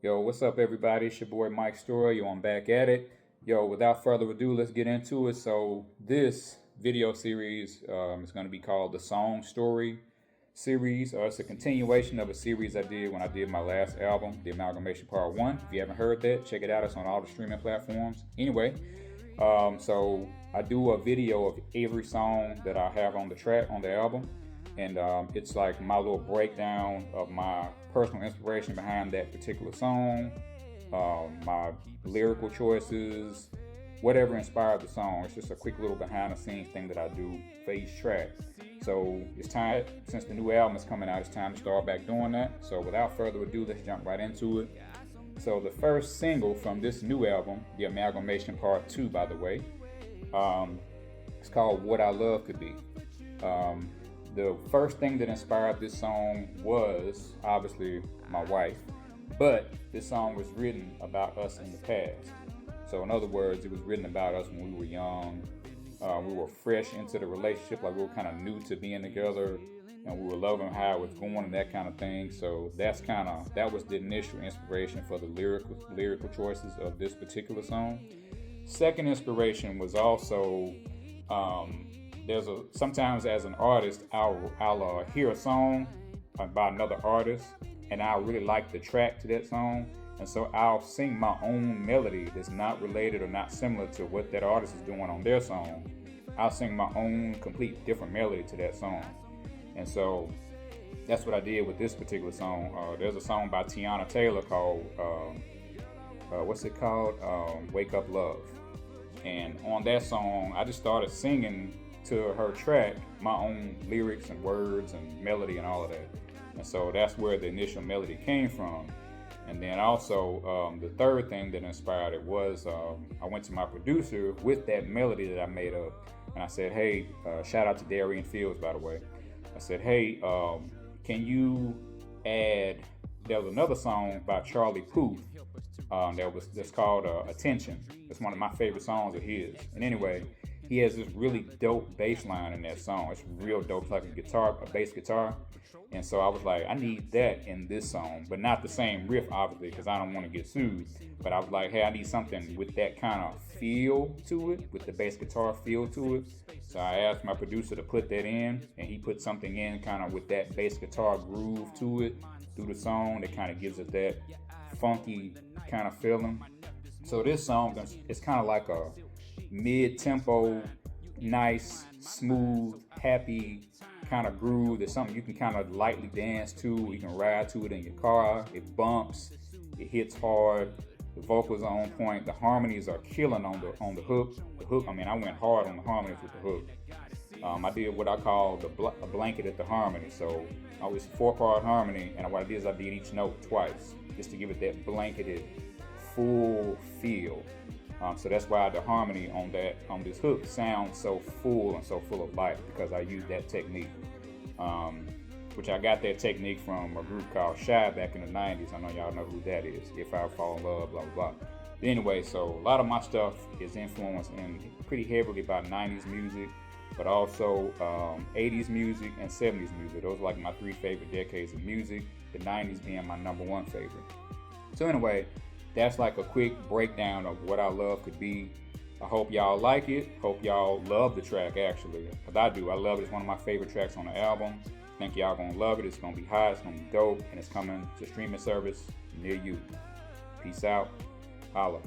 Yo, what's up, everybody? It's your boy Mike Storey. Yo, I'm back at it. Yo, without further ado, let's get into it. So, this video series is going to be called the Song Story series. It's a continuation of a series I did when I did my last album, The Amalgamation Part 1. If you haven't heard that, check it out. It's on all the streaming platforms. Anyway, so I do a video of every song that I have on the track on the album. And it's like my little breakdown of my personal inspiration behind that particular song, my lyrical choices, whatever inspired the song. It's just a quick little behind the scenes thing that I do for each track. So it's time, since the new album is coming out, it's time to start back doing that. So without further ado, let's jump right into it. So the first single from this new album, The Amalgamation Part 2, by the way, it's called What I Love Could Be. The first thing that inspired this song was obviously my wife, but this song was written about us in the past. So in other words, it was written about us when we were young. We were fresh into the relationship, like we were kind of new to being together, and we were loving how it was going and that kind of thing. So that was the initial inspiration for the lyrical choices of this particular song. Second inspiration was also sometimes as an artist, I'll hear a song by another artist, and I really like the track to that song, and so I'll sing my own melody that's not related or not similar to what that artist is doing on their song. I'll sing my own complete different melody to that song, and so that's what I did with this particular song. There's a song by Tiana Taylor called Wake Up Love, and on that song I just started singing to her track my own lyrics and words and melody and all of that, and so that's where the initial melody came from. And then also the third thing that inspired it was I went to my producer with that melody that I made up, and I said, hey, shout out to Darian Fields, by the way. I said, hey, can you add, there was another song by Charlie Puth that's called Attention. It's one of my favorite songs of his. And anyway, he has this really dope bass line in that song. It's real dope. It's like a bass guitar. And so I was like, I need that in this song, but not the same riff, obviously, because I don't want to get sued. But I was like, hey, I need something with that kind of feel to it, with the bass guitar feel to it. So I asked my producer to put that in, and he put something in kind of with that bass guitar groove to it through the song that kind of gives it that funky kind of feeling. So this song is kind of like a mid-tempo, nice, smooth, happy kind of groove. There's something you can kind of lightly dance to. You can ride to it in your car. It bumps. It hits hard. The vocals are on point. The harmonies are killing on the hook. I mean, I went hard on the harmonies with the hook. I did what I call a blanket at the harmony. So I was 4-part harmony, and what I did is I did each note twice, just to give it that blanketed, full feel. So that's why the harmony on this hook sounds so full and so full of life, because I used that technique, which I got that technique from a group called Shy back in the 90s. I know y'all know who that is. If I Fall in Love, blah, blah, blah. But anyway, so a lot of my stuff is influenced pretty heavily by 90s music, but also 80s music and 70s music. Those are like my 3 favorite decades of music, the 90s being my number 1 favorite. So anyway, that's like a quick breakdown of What I Love Could Be. I hope y'all like it. Hope y'all love the track, actually, because I do. I love it. It's one of my favorite tracks on the album. I think y'all gonna love it. It's gonna be hot. It's gonna be dope, and it's coming to streaming service near you. Peace out. Holla.